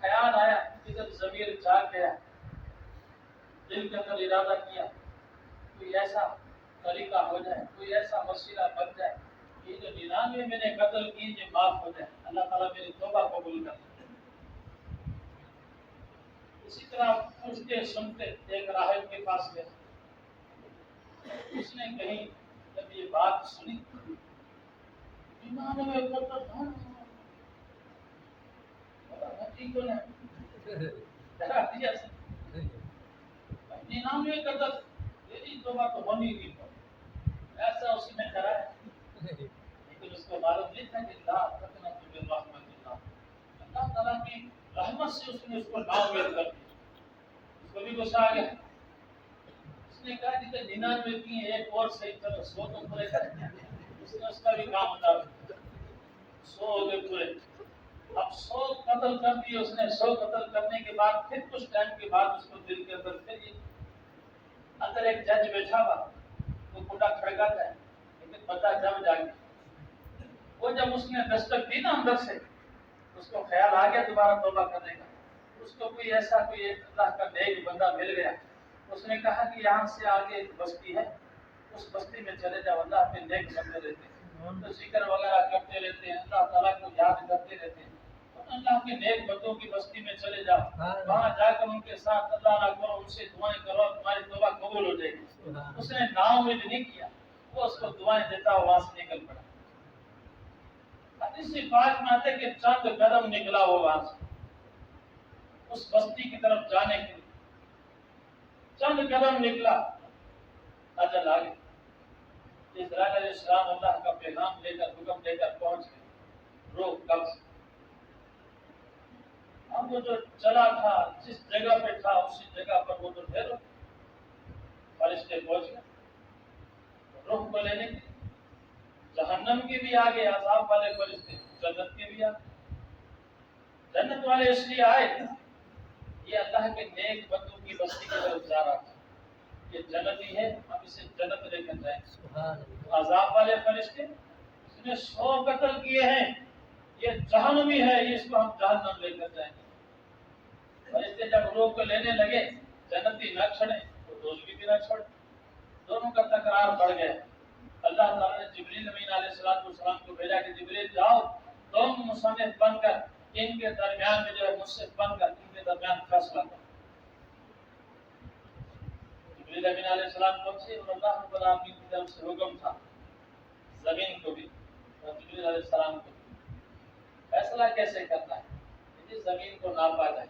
خیال آیا، ادھر ضمیر جاگ گیا، دل کے اندر ارادہ کیا، کوئی ایسا طریقہ ہو جائے، کوئی ایسا وسیلہ بن جائے، یہ جو 99 میں نے قتل کی یہ معاف ہو جائے، اللہ تعالیٰ میری توبہ قبول کر لے۔ اسی طرح پوچھتے سنتے ایک راہب کے پاس گئے، اس نے کہیں جب یہ بات سنی، 99 قتل ٹھیک ہونا ڈرا دیا، 99 قتل میری توبہ تو ہونی نہیں، ایسا اس نے کرا ہے، لیکن اس کو معلوم نہیں تھا کہ لا تقنطوا من رحمت اللہ، اللہ تعالیٰ کی رحمت سے اس نے اس کو ناامید کر دیا۔ اس کو بھی غصہ آ گیا، اس نے کہا کہ 99 کی ایک اور صحیح، چلو 100 تو پورے کریں، اس نے اس کا بھی کام ادا کیا، 100 ہو گئے پورے۔ اب 100 قتل کر دیے اس نے، 100 قتل کرنے کے بعد پھر کچھ ٹائم کے بعد اس کو دل کے اندر پھر یہ اندر ایک جج بیٹھا ہوا، وہ کنڈا کھڑکاتا ہے، لیکن بندہ جب جاگے، وہ جب اس نے دستک دی نا اندر سے، اس کو خیال آ گیا دوبارہ توبہ کرنے کا، اس کو کوئی ایسا کوئی ایک اللہ کا نیک بندہ مل گیا، اس نے کہا کہ یہاں سے آگے ایک بستی ہے، اس بستی میں چلے جاؤ، اللہ کے نیک بندے رہتے ہیں، تو ذکر وغیرہ کرتے رہتے ہیں، اللہ تعالیٰ کو یاد کرتے رہتے ہیں، اللہ کے نیک بندوں کی بستی میں چلے جاؤ، وہاں جا کر ان کے ساتھ اللہ نہ کرو، ان سے دعائیں کرو، تمہاری توبہ قبول ہو جائے گی۔ اس نے نا امید نہیں کیا، وہ اس کو دعائیں دیتا وہاں سے نکل پڑا۔ حدیث پاک میں آتا ہے کہ چند قدم نکلا وہ وہاں سے اس بستی کی طرف جانے کے لیے، چند قدم نکلا، اجل آ گئی۔ اسرائیل علیہ السلام اللہ کا پیغام لے کر، حکم دے کر پہنچ گئے، روک قبض۔ اب وہ جو چلا تھا، جس جگہ پہ تھا اسی جگہ پر وہ تو ٹھہرو، فرشتے پہنچ گئے روح کو لینے کے، جہنم کے بھی آگے عذاب والے فرشتے، جنت کے بھی آگے۔ جنت والے اس لیے آئے تھے، یہ اللہ کے نیک بندوں کی بستی کی طرف جا رہا تھا، یہ جنتی ہے، ہم اسے جنت لے کر جائیں گے۔ عذاب والے فرشتے، اس نے 100 قتل کیے ہیں، یہ جہنمی ہے، اس کو ہم جہنم لے کر جائیں گے۔ فرشتے جب روح کو لینے لگے، جنتی نہ چھڑے تو دوزخی بھی نہ چھڑے، دونوں کا تکرار بڑھ گیا۔ اللہ تعالیٰ نے جبریل امین علیہ السلام کو بھیجا کہ جبریل جاؤ، تم مصنف بن کر ان کے درمیان میں جو ہے مصنف بن کر ان کے درمیان فیصلہ کرو۔ جبریل امین علیہ السلام پہنچے اور اللہ رب العالمین کی طرف سے حکم تھا زمین کو بھی اور جبریل علیہ السلام کو فیصلہ کیسے کرنا ہے، جس زمین کو ناپا جائے،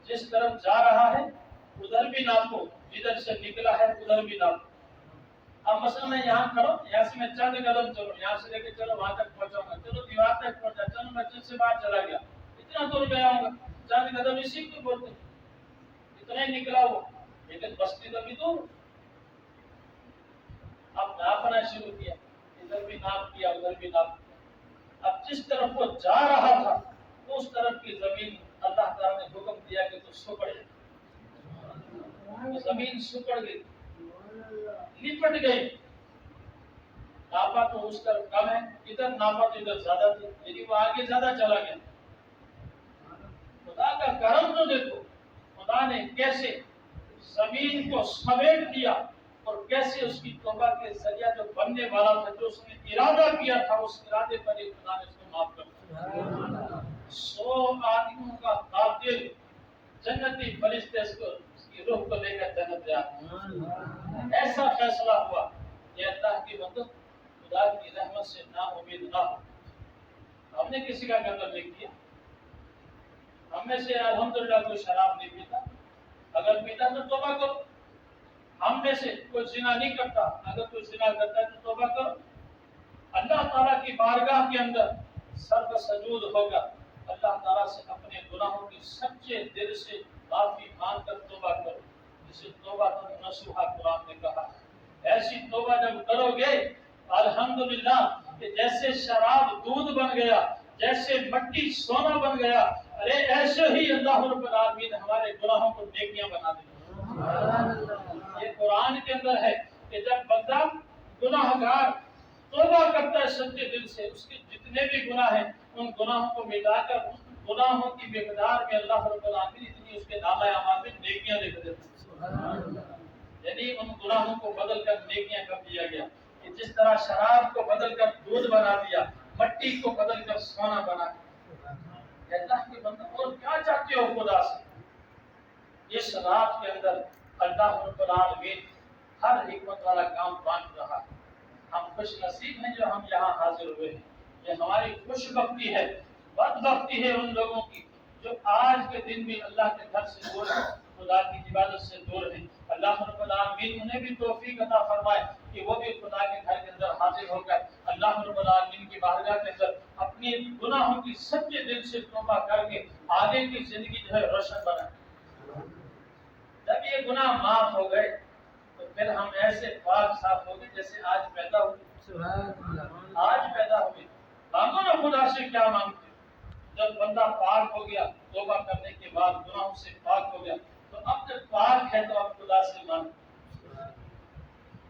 جس طرف جا رہا ہے ادھر بھی ناپو، جدھر سے نکلا ہے ادھر بھی ناپو۔ اب مثلا میں یہاں کھڑا، یہاں سے میں چند قدم چلوں، یہاں سے لے کے چلو وہاں تک پہنچاؤں گا، چلو دیوار تک پہنچا، چلو مسجد سے باہر چلا گیا، اتنا دور گیا ہوں گا، چند قدم اسی کو بولتے، اتنا ہی نکلا وہ، لیکن بستی تو بھی دور۔ اب ناپنا شروع کیا، ادھر بھی ناپ کیا ادھر بھی ناپ کیا۔ اب جس طرف وہ جا رہا تھا اس طرف کی زمین اللہ تعالیٰ نے حکم دیا کہ تو سکڑ جائے، زمین سکڑ گئی، لپٹ گئی۔ ناپا تو اس طرف کم ہے، ادھر ناپا تو ادھر زیادہ تھی، لیکن وہ آگے زیادہ چلا گیا۔ خدا کا کرم تو دیکھو، خدا نے کیسے زمین کو سمیٹ دیا اور کیسے اس کی توبہ کے ذریعہ جو بننے والا تھا، جو اس نے ارادہ کیا تھا، اس ارادے پر ہی خدا نے اس کو معاف کر دیا۔ 100 آدمیوں کا قاتل جنتی فرشتے اس کی روح کو لے کر جنت جاتے، ایسا فیصلہ ہوا کہ اللہ کی مدد، خدا کی رحمت سے نا امید نہ ہو۔ ہم نے کسی کا قتل نہیں کیا، ہم میں سے الحمدللہ کوئی شراب نہیں پیتا، اگر پیتا تو توبہ کرو۔ ہم میں سے کوئی زنا نہیں کرتا، اگر کوئی زنا کرتا ہے تو توبہ کرو۔ اللہ تعالیٰ کی بارگاہ کے اندر سر سجود ہوگا، اللہ تعالیٰ سے اپنے گناہوں کی سچے دل سے معافی مانگ کر توبہ کرو، جسے توبہ نصوحہ قرآن نے کہا۔ ایسی توبہ جب کرو گے الحمدللہ کہ جیسے شراب دودھ بن گیا، جیسے مٹی سونا بن گیا، ارے ایسے ہی اللہ رب العالمین ہمارے گناہوں کو نیکیاں بنا دے۔ یہ قرآن کے اندر ہے کہ جب بندہ گناہ گار توبہ کرتا ہے سچے دل سے، اس کے جتنے بھی گناہ ہیں ان گناہوں کو مٹا کر اس گناہوں کی مقدار میں اللہ رب العالمین اتنی اس کے نامہ اعمال میں نیکیاں لکھ دیتے ہیں۔ یعنی ان گناہوں کو بدل کر نیکیاں کر دیا گیا، کہ جس طرح شراب کو بدل کر دودھ بنا دیا، مٹی کو بدل کر سونا بنا دیا۔ اللہ کے بندہ اور کیا چاہتے ہو خدا سے؟ اس رات کے اندر اللہ رب العالمین ہر حکمت والا کام بانٹ رہا ہے۔ ہم خوش نصیب ہیں جو ہم یہاں حاضر ہوئے ہیں، یہ ہماری خوش بختی ہے۔ بدبختی ہے ان لوگوں کی جو آج کے دن بھی اللہ کے گھر سے دور ہیں، خدا کی عبادت سے دور ہیں۔ اللہ رب العالمین انہیں بھی توفیق عطا فرمائے کہ وہ بھی خدا کے گھر کے اندر حاضر ہو کر اللہ رب العالمین کی بارگاہ کے اندر اپنی گناہوں کی سچے دل سے توبہ کر کے آگے کی زندگی جو ہے روشن بنائے۔ جب یہ گناہ معاف ہو گئے تو پھر ہم ایسے پاک صاف ہو گئے جیسے آج پیدا ہوئے۔ آج پیدا ہوئے، مانگو نا خدا سے کیا مانگتے۔ جب بندہ پاک ہو گیا توبہ کرنے کے بعد گناہوں سے پاک ہو گیا تو اب جب پاک ہے تو اب خدا سے مانگو۔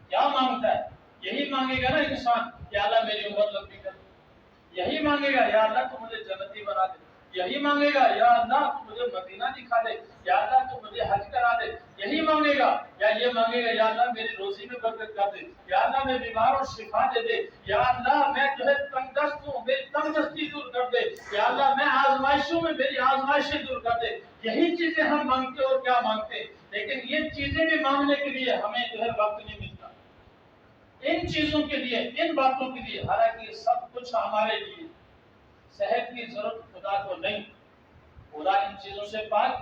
کیا مانگتا ہے؟ یہی مانگے گا نا انسان، یا اللہ میری عمر لمبی کر دے، یہی مانگے گا یا اللہ تو مجھے جنتی بنا دے، یہی مانگے گا یا اللہ تو مجھے مدینہ دکھا دے، یا اللہ تو مجھے حج کرا دے، یہی مانگے گا یا یہ مانگے گا یا اللہ میری روزی میں برکت کر دے، یا اللہ میں بیمار اور شفا دے دے، یا اللہ میں جو ہے تنگ دست ہوں میری تنگ دستی دور کر دے، یا اللہ میں آزمائشوں میں میری آزمائشیں دور کر دے۔ یہی چیزیں ہم مانگتے اور کیا مانگتے، لیکن یہ چیزیں بھی مانگنے کے لیے ہمیں جو ہے وقت نہیں ملتا، ان چیزوں کے لیے، ان باتوں کے لیے، حالانکہ سب کچھ ہمارے لیے۔ صحت کی ضرورت خدا کو نہیں، خدا ان چیزوں سے پاک،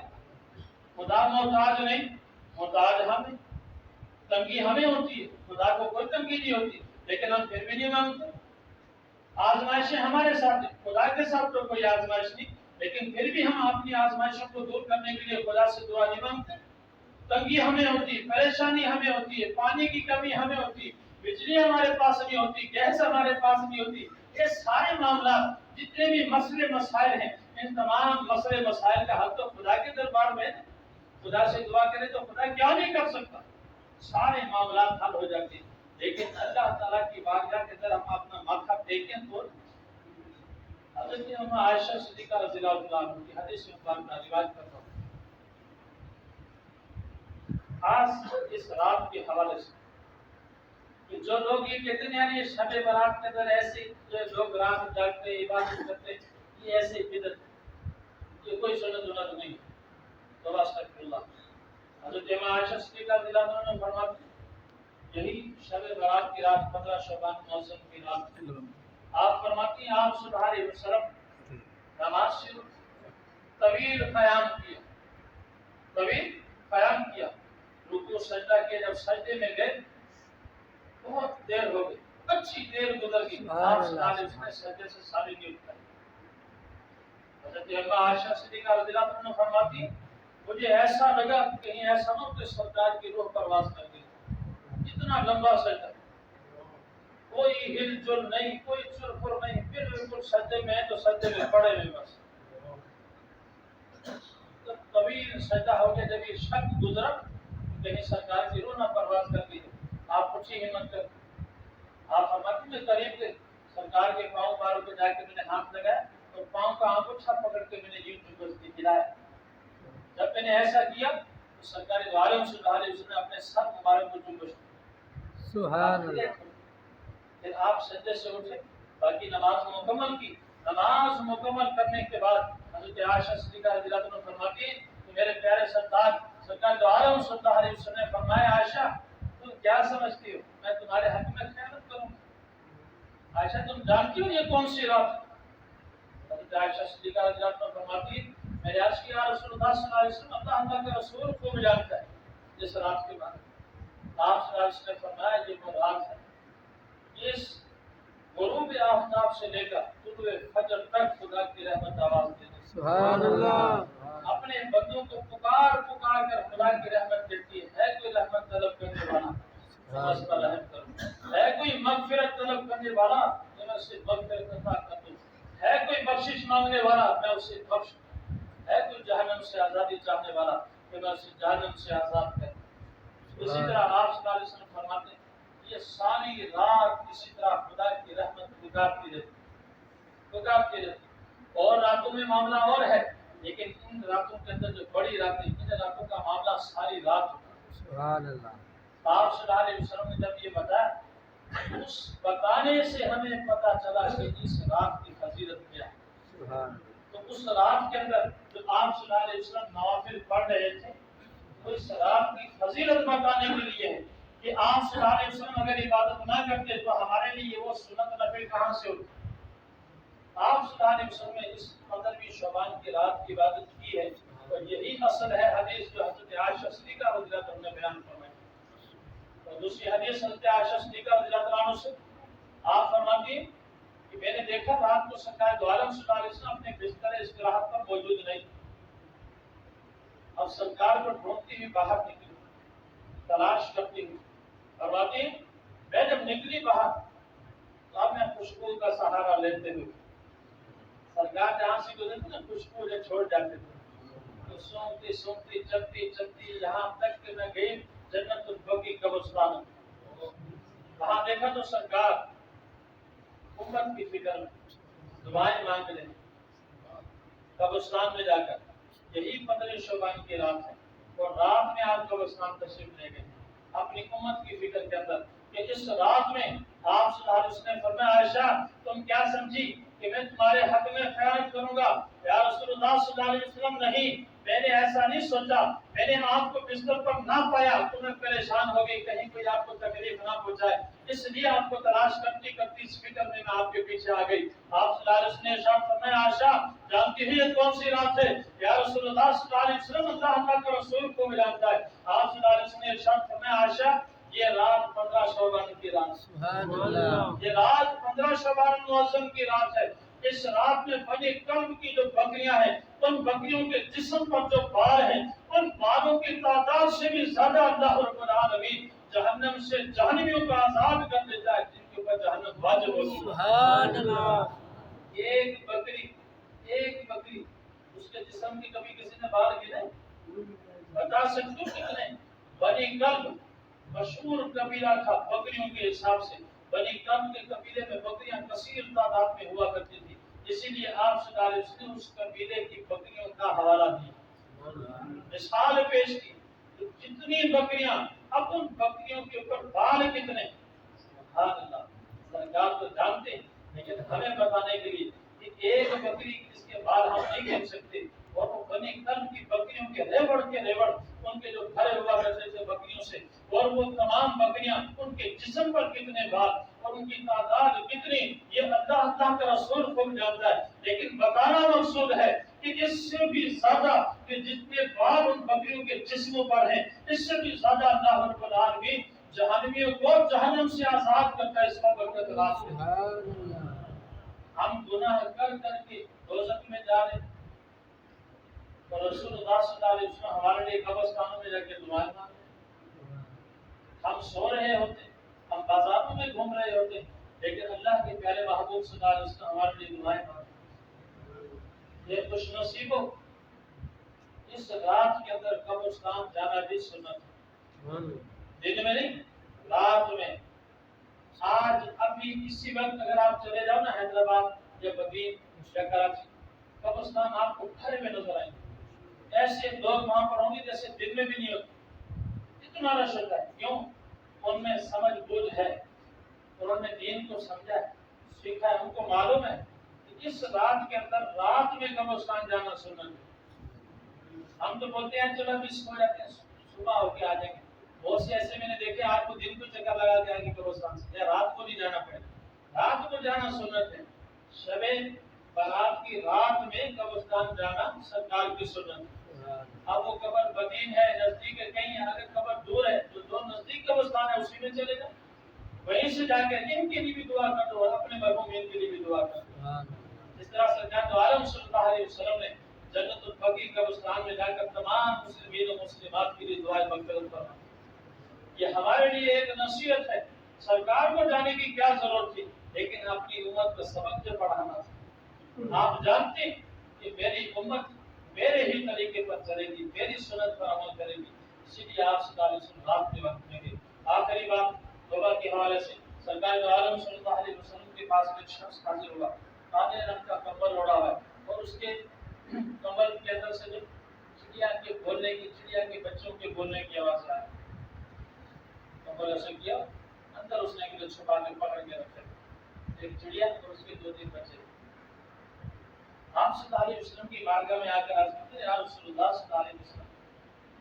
خدا محتاج نہیں، محتاج ہمیں، تنگی ہمیں ہوتی ہے، خدا کو کوئی تنگی نہیں ہوتی، لیکن ہم پھر بھی نہیں مانگتے۔ آزمائشیں ہمارے ساتھ ہیں، خدا کے ساتھ تو کوئی آزمائش نہیں، لیکن پھر بھی ہم اپنی آزمائشوں کو دور کرنے کے لیے خدا سے دعا نہیں مانگتے۔ تنگی ہمیں ہوتی ہے، پریشانی ہمیں ہوتی ہے، پانی کی کمی ہمیں ہوتی ہے، بجلی ہمارے پاس نہیں ہوتی، گیس ہمارے پاس نہیں ہوتی، یہ سارے معاملات جتنے بھی مسئلے مسائل ہیں، ان تمام مسئلے مسائل کا حل تو خدا کے دربار میں ہے۔ خدا سے دعا کرے تو خدا کیا نہیں کر سکتا، سارے معاملات حل ہو جاتے ہیں۔ لیکن اللہ تعالیٰ کی بارگاہ کے اندر ہم اپنا ماتھا ٹیکیں تو حضرت عائشہ صدیقہ رضی اللہ عنہا کی حدیث مبارکہ روایت کرتا ہوں، خاص اس رات کے حوالے سے، کہ جو لوگ یہ کہتے ہیں یار یہ شب برات کے اندر ایسے جو لوگ رات جاگتے عبادت کرتے، یہ ایسے بدعت، یہ کوئی سنت ونت نہیں، تو استغفر اللہ۔ حضرت عائشہ صدیقہ رضی اللہ عنہا نے فرماتے یہی شب برات کی رات 15 شعبان موسم کی رات، آپ فرماتی ہیں آپ صلی اللہ علیہ وسلم نماز سے طویل قیام کیا، طویل قیام کیا، رکوع سجدہ کیا، جب سجدے میں گئے بہت دیر ہو گئی، اچھی دیر گزر گئی، آپ صلی اللہ علیہ وسلم سجدے سے ساری نہیں اٹھائے۔ حضرت عائشہ صدیقہ رضی اللہ عنہا فرماتی ہیں مجھے ایسا لگا کہیں ایسا نہ کہ سرکار کی روح پرواز کر گئی، اتنا لمبا سجدہ، کوئی ہل جل نہیں، کوئی چرخر نہیں، بالکل سجدے میں ہے تو سجدے میں پڑے ہوئے بس۔ طویل سجدہ ہو گیا، جب یہ شک گزرا کہیں سرکار کی روح نہ پرواز کر گئی، آپ اٹھی ہمت کر، آپ فرماتے میں قریب گئے، سرکار کے پاؤں پاروں پہ جا کے میں نے ہاتھ لگایا اور پاؤں کا انگوچھا پکڑ کے میں نے یوں جبردستی ہلایا۔ جب میں نے ایسا کیا تو سرکار دو عالم صلی اللہ علیہ وسلم نے اپنے سر مبارک کو جنبش دی، سبحان اللہ۔ پھر آپ سجدے سے اٹھے، باقی نماز مکمل کی، نماز مکمل کرنے کے بعد حضرت عائشہ صدیقہ رضی اللہ عنہا فرماتی ہیں کہ میرے پیارے سرکار دو عالم صلی اللہ علیہ وسلم نے فرمایا عائشہ تم کیا سمجھتی ہو میں تمہارے حق میں خیانت کروں؟ عائشہ تم جانتی ہو یہ کون سی رات؟ حضرت عائشہ صدیقہ رضی اللہ عنہا فرماتی ہیں میں نے عرض کیا رسول اللہ صلی اللہ علیہ وسلم اللہ کے رسول خوب جانتا ہے جس رات کے بعد آپ صلی اللہ علیہ وسلم نے فرمایا یہ وہ رات ہے اس غروب آفتاب سے لے کر طلوع فجر تک خدا کی رحمت آواز دیتی ہے، سبحان اللہ۔ اپنے بندوں کو پکار پکار کر خدا کی رحمت دیتی ہے کوئی رحمت طلب کرنے والا اس پر رحم کرو، ہے کوئی مغفرت طلب کرنے والا جو میں سے مغفرت عطا کر دوں، ہے کوئی بخشش مانگنے والا میں اسے بخش دوں، ہے کوئی جہنم سے آزادی چاہنے والا کہ میں اسے جہنم سے آزاد کر دوں۔ اسی طرح آپ صلی اللہ علیہ وسلم فرماتے ہیں یہ ساری رات اسی طرح خدا کی رحمت پکارتی رہتی، اور راتوں میں معاملہ اور ہے، لیکن ان راتوں کے اندر جو بڑی راتیں، ان راتوں کا معاملہ ساری رات ہوتا ہے۔ سبحان اللہ۔ آپ صلی اللہ علیہ وسلم نے جب یہ بتایا، اس بتانے سے ہمیں پتہ چلا کہ اس رات کی فضیلت کیا ہے۔ تو اس رات کے اندر جو آپ صلی اللہ علیہ وسلم نوافل پڑھ رہے تھے، وہ اس رات کی فضیلت بتانے کے لیے ہے کہ آپ صلی اللہ علیہ وسلم اگر عبادت نہ کرتے تو ہمارے لیے وہ سنت نفل کہاں سے ہوتی۔ آپ صلی اللہ علیہ وسلم نے اس 15ویں شعبان کی رات کی عبادت کی ہے، اور یہی اصل ہے حدیث جو حضرت عائشہ صدیقہ رضی اللہ عنہ نے بیان فرمائی۔ اور دوسری حدیث حضرت عائشہ صدیقہ رضی اللہ عنہ سے آپ فرماتی ہیں کہ میں نے دیکھا رات کو سرکار دو عالم صلی اللہ علیہ وسلم اپنے بستر استراحت پر موجود نہیں، اب سرکار کو ڈھونڈتی ہوئی باہر نکلی، تلاش کرتی ہوئی، فرماتی ہیں میں جب نکلی باہر تو اب میں خوشبو کا سہارا لیتے ہوئے، سرکار جہاں سے گزرتے نا خوشبو جو چھوڑ جاتے تھے، تو سونگتی سونگتی چلتی چلتی یہاں تک کہ میں گئی جنت البقیع قبرستان، وہاں دیکھا تو سرکار امت کی فکر میں دعائیں مانگ رہے قبرستان میں جا کر۔ یہی 15 شعبان کی رات ہے، اور رات میں آپ قبرستان تشریف لے گئے اپنی امت کی فکر کے اندر کہ اس رات میں آپ صلی اللہ علیہ وسلم نے فرمایا عائشہ تم کیا سمجھی کہ میں تمہارے حق میں خیانت کروں گا؟ یا رسول اللہ صلی اللہ علیہ وسلم نہیں، میں نے ایسا نہیں سوچا، میں نے آپ کو بستر پر نہ پایا تو میں پریشان ہو گئی کہیں کوئی آپ کو تکلیف نہ پہنچائے، اس لیے آپ کو تلاش کرتی کرتی اس فکر میں آپ کے پیچھے آ گئی۔ آپ صلی اللہ علیہ وسلم نے ارشاد فرمایا عائشہ جانتی ہوئی کون سی رات ہے؟ یا رسول اللہ صلی اللہ علیہ وسلم اللہ کے رسول کو جانتا ہے۔ آپ صلی اللہ علیہ وسلم نے ارشاد فرمایا عائشہ یہ رات 15 شعبان کی رات، سبحان اللہ، یہ رات 15 شعبان معظم کی رات ہے۔ اس رات میں بنی کلب کی جو بکریاں ہیں، ان بکریوں کے جسم پر جو بال ہیں، ان بالوں کی تعداد سے بھی زیادہ اللہ رب العالمین جہنم سے جہنمیوں کو آزاد کر دیتا ہے جن کے اوپر جہنم واجب ہوتی ہے۔ سبحان اللہ۔ ایک بکری اس کے جسم کی کبھی کسی نے بال گنے؟ بتا سکتے ہو کتنے؟ بنی کلب مشہور قبیلہ تھا بکریوں کے حساب سے، بنی کلب کے قبیلے میں بکریاں کثیر تعداد میں ہوا کرتی تھی، اسی لیے آپ صلی اللہ علیہ وسلم نے اس قبیلے کی بکریوں کا حوالہ دیا، مثال پیش کی، جتنی بکریاں، اب ان بکریوں کے اوپر بال کتنے؟ سبحان اللہ، سرکار تو جانتے ہیں لیکن ہمیں بتانے کے لیے کہ ایک بکری جس کے بال ہم نہیں کہہ سکتے، اور وہ بنی کلب کی بکریوں کے ریوڑ ان کے جو گھر ہوا کرتے تھے بکریوں سے، اور وہ تمام بکریاں ان کے جسم پر کتنے بال اور ان کی تعداد کتنی، یہ اللہ کا رسول خود جانتا ہے، لیکن بتانا مقصود ہے کہ اس سے بھی زیادہ کہ جتنے بال ان بکریوں کے جسموں پر ہیں، اس سے بھی زیادہ اللہ رب العالمین جہنمیوں کو جہنم سے آزاد کرتا ہے۔ اس کا برکت راست ہے۔ ہم گناہ کر کر کے دوزخ میں جا رہے ہیں، اور رسول اللہ صلی اللہ علیہ وسلم ہمارے لیے قبرستانوں میں جا کے دعائیں مانگ رہے ہیں۔ ہم سو رہے ہوتے، ہم بازاروں میں گھوم رہے ہوتے، لیکن اللہ کے پیارے محبوب صلی اللہ علیہ وسلم ہمارے لیے دعائیں مانگ رہے ہیں۔ یہ خوش نصیبوں اس رات کے اندر قبرستان جانا بھی سنت ہے، دن میں نہیں رات میں۔ آج ابھی اسی وقت اگر آپ چلے جاؤ نا حیدرآباد یا بدین یا کراچی، قبرستان آپ کو بھرے میں نظر آئیں گے، ایسے لوگ وہاں پر ہوں گے جیسے دن میں بھی نہیں ہوتے، اتنا رش ہوتا ہے۔ کیوں؟ ان میں سمجھ بوجھ ہے، انہوں نے دین کو سمجھا ہے، سیکھا ہے، ان کو معلوم ہے کہ اس رات کے اندر رات میں قبرستان جانا سنت ہے۔ ہم تو بولتے ہیں چلو ابھی سو جاتے ہیں، صبح ہو کے آ جائیں گے، بہت سے ایسے میں نے دیکھے آپ کو دن کو چکر لگا کے آئیں گے قبرستان سے، یا رات کو نہیں جانا پڑے گا، رات کو جانا سنت ہے۔ شب برات کی رات میں قبرستان جانا سرکار کی سنت ہے۔ اب وہ قبر بدین ہے، نزدیک ہے، کہیں اگر قبر دور ہے تو جو نزدیک قبرستان ہے اسی میں چلے جائیں، وہیں سے جا کے ان کے لیے بھی دعا کر دو اور اپنے مرحومین کے لیے بھی دعا کر دو۔ اس طرح سرکار دو عالم صلی اللہ علیہ وسلم نے جنت البقیع قبرستان میں جا کر تمام مسلمین و مسلمات کے لیے دعائیں مغفرت فرمائی۔ یہ ہمارے لیے ایک نصیحت ہے، سرکار کو جانے کی کیا ضرورت تھی، لیکن اپنی امت کو سبق جو پڑھانا تھا، آپ جانتے ہیں کہ میری امت میرے ہی طریقے پر چلے گی، میری سنت پر عمل کرے گی، اسی لیے آپ صلی اللہ علیہ وسلم رات کے وقت میں گئے۔ آخری بات توبہ کے حوالے سے، سرکار دو عالم صلی اللہ علیہ وسلم کے پاس ایک شخص حاضر ہوا، کالے رنگ کا کمبل اوڑا ہوا ہے اور اس کے کمبل کے اندر سے جو چڑیا کے بولنے کی، چڑیا کے بچوں کے بولنے کی آواز آئی۔ کمبل ایسا کیا، اندر اس نے ایک چھپا کے پکڑ کے رکھا، ایک چڑیا اور اس کے 2-3 بچے۔ آپ صلی اللہ علیہ وسلم کی بارگاہ میں آ کر عرض کرتے ہیں، یا رسول اللہ صلی اللہ علیہ وسلم،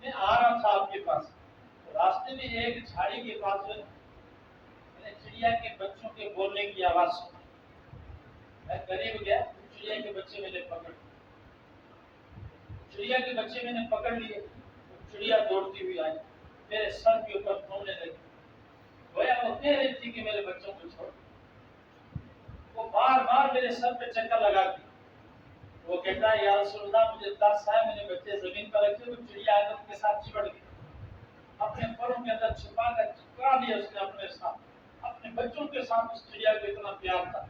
میں آ رہا تھا آپ کے پاس، راستے میں ایک جھاڑی کے پاس میں نے چڑیا کے بچوں کے بولنے کی آواز سنی، میں قریب گیا، چڑیا کے بچے میں نے پکڑ لیے، چڑیا کے بچے میں نے پکڑ لیے، چڑیا دوڑتی ہوئی آئی، میرے سر کے اوپر گھومنے لگی، گویا وہ کہہ رہی تھی کہ میرے بچوں کو چھوڑ، وہ بار بار میرے سر پہ چکر لگاتی، وہ کہتا ہے یا رسول اللہ مجھے ترس ہے، میرے بچے زمین پر رکھے، وہ چڑیا آ کر ان کے ساتھ چپڑ گئی، اپنے پروں کے اندر چھپا کر چپکا لیا اس نے اپنے ساتھ، اپنے بچوں کے ساتھ اس چڑیا کو اتنا پیار تھا۔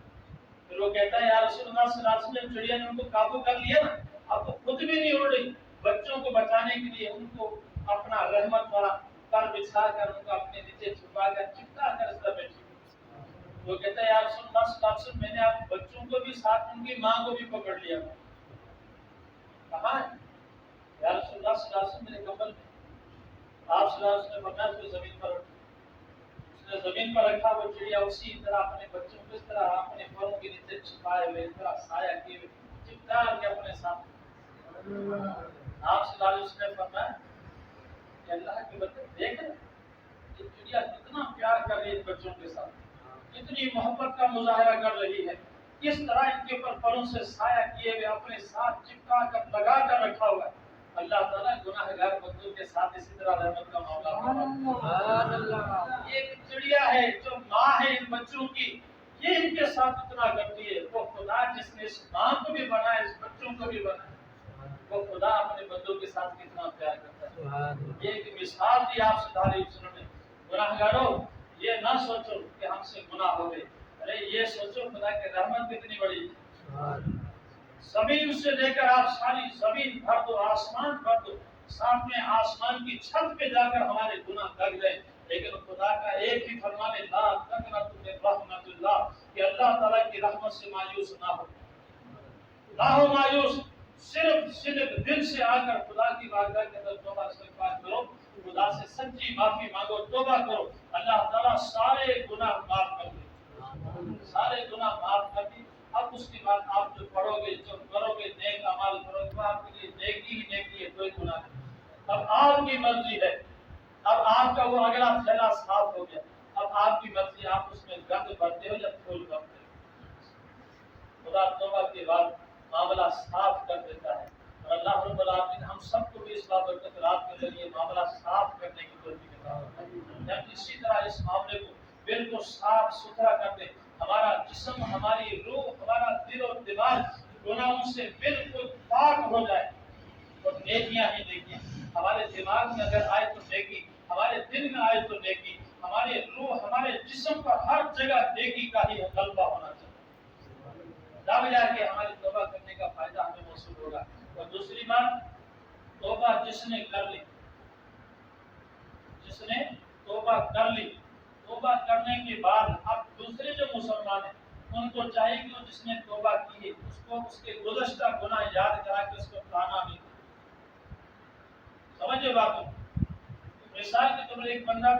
پھر وہ کہتا ہے یا رسول اللہ صلی اللہ علیہ وسلم، چڑیا نے ان کو قابو کر لیا نا، اب تو خود بھی نہیں اڑ رہی، بچوں کو بچانے کے لیے ان کو اپنا رحمت والا پر بچھا کر ان کو اپنے نیچے چھپا کر چپکا کر اس طرح بیٹھی۔ وہ کہتا ہے یا رسول اللہ صلی اللہ علیہ وسلم، میں نے آپ بچوں کو بھی ساتھ ان کی ماں کو بھی پکڑ لیا، کہاں ہے یا رسول اللہ صلی اللہ علیہ وسلم؟ میرے کمبل میں۔ آپ صلی اللہ علیہ وسلم نے فرمایا اس کو زمین پر رکھو، اس نے زمین پر رکھا، وہ چڑیا اسی طرح اپنے بچوں کو اس طرح اپنے پروں کے نیچے چھپائے ہوئے، اس طرح سایہ کیے ہوئے چپکا کے اپنے ساتھ۔ آپ صلی اللہ علیہ وسلم نے فرمایا کہ اللہ کے بندے دیکھ رہے یہ چڑیا کتنا پیار کر رہی ہے بچوں کے ساتھ، کتنی محبت کا مظاہرہ کر رہی ہے، کس طرح ان کے اوپر پروں سے سایہ کیے ہوئے اپنے ساتھ چپکا کر لگا کر رکھا ہوا ہے۔ اللہ تعالیٰ گناہ گار بندوں کے ساتھ اسی طرح رحمت کا معاملہ، یہ ایک چڑیا ہے جو ماں ہے ان بچوں کی، یہ ان کے ساتھ اتنا کرتی ہے۔ وہ خدا جس نے اس ماں کو بھی بنایا، اس بچوں کو بھی بنایا، وہ خدا اپنے بندوں کے ساتھ کتنا پیار کرتا ہے۔ یہ ایک مثال دی آپ صلی اللہ علیہ وسلم نے، گناہ گاروں یہ نہ سوچو کہ ہم سے گناہ ہو گئے، ارے یہ سوچو خدا کی رحمت کتنی بڑی ہے۔ زمین سے لے کر آپ ساری زمین بھر دو، آسمان بھر دو، ساتھ میں آسمان کی چھت پہ جا کر ہمارے گناہ لگ جائے، لیکن خدا کا ایک ہی فرمان ہے، لا تقنطوا من رحمت اللہ، کہ اللہ تعالیٰ کی رحمت سے مایوس نہ ہو، نہ ہو مایوس، صرف دل سے آ کر خدا کی بارگاہ کے اندر توبہ استغفار کرو، خدا سے سچی معافی مانگو، توبہ کرو، اللہ تعالیٰ سارے گناہ معاف کر دے، سارے گناہ معاف کر دی۔ اب اس کے بعد آپ جو پڑھو گے، جو کرو گے، نیک اعمال کرو گے، آپ کے لیے نیکی ہی نیکی ہے، کوئی گناہ نہیں۔ اب آپ کی مرضی ہے، اب آپ کا وہ اگلا تھیلا صاف ہو گیا، اب آپ کی مرضی، آپ اس میں گند بھرتے ہو یا پھول بھرتے ہو۔ خدا توبہ کے بعد معاملہ صاف کر دیتا ہے، اور اللہ رب العالمین ہم سب کو بھی اس بابرکت رات کے ذریعے معاملہ صاف کرنے کی توفیق عطا فرمائے، اسی طرح اس معاملے کو بالکل صاف ستھرا کر دے، ہمارا جسم، ہماری روح، ہمارا دل اور دماغ گناہوں سے بالکل پاک ہو جائے، اور نیکیاں ہی نیکیاں ہمارے دماغ میں اگر آئے تو نیکی، ہمارے دل میں آئے تو نیکی، ہمارے روح، ہمارے جسم پر ہر جگہ نیکی کا ہی غلبہ ہونا چاہیے، تب جا کے ہماری توبہ کرنے کا فائدہ ہمیں موصول ہوگا۔ اور دوسری بات، توبہ جس نے کر لی، جس نے توبہ کر لی، توبہ کرنے کے بعد اب دوسرے جو مسلمان ہیں ان کو چاہیے کہ جس نے توبہ کی ہے اس کو اس کے گزشتہ گناہ یاد کرا کے اس کو تانا بھی، سمجھے بات کو؟ مثال کے طور پر ایک بندہ